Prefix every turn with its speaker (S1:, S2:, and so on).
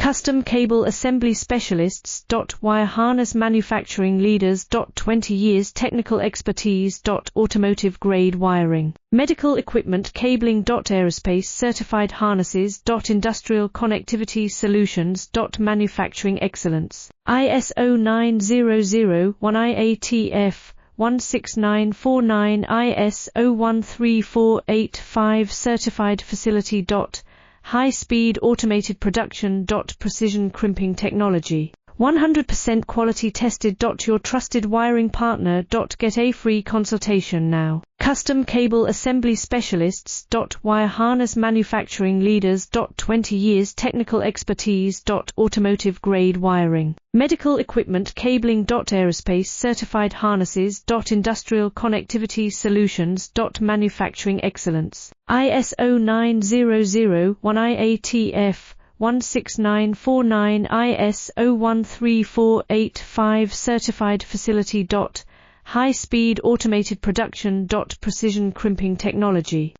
S1: Custom cable assembly specialists. Wire harness manufacturing leaders. 20 years technical expertise. Automotive grade wiring. Medical equipment cabling. Aerospace certified harnesses. Industrial connectivity solutions. Manufacturing excellence. ISO 9001 IATF 16949 ISO 13485 certified facility. High-speed automated production. Precision crimping technology. 100% quality tested. Your trusted wiring partner. Get a free consultation now. Custom cable assembly specialists. Wire harness manufacturing leaders. 20 years technical expertise. Automotive grade wiring. Medical equipment cabling. Aerospace certified harnesses. Industrial connectivity solutions. Manufacturing excellence. ISO 9001 IATF 16949 ISO 13485 certified facility. High-speed automated production. Precision crimping technology.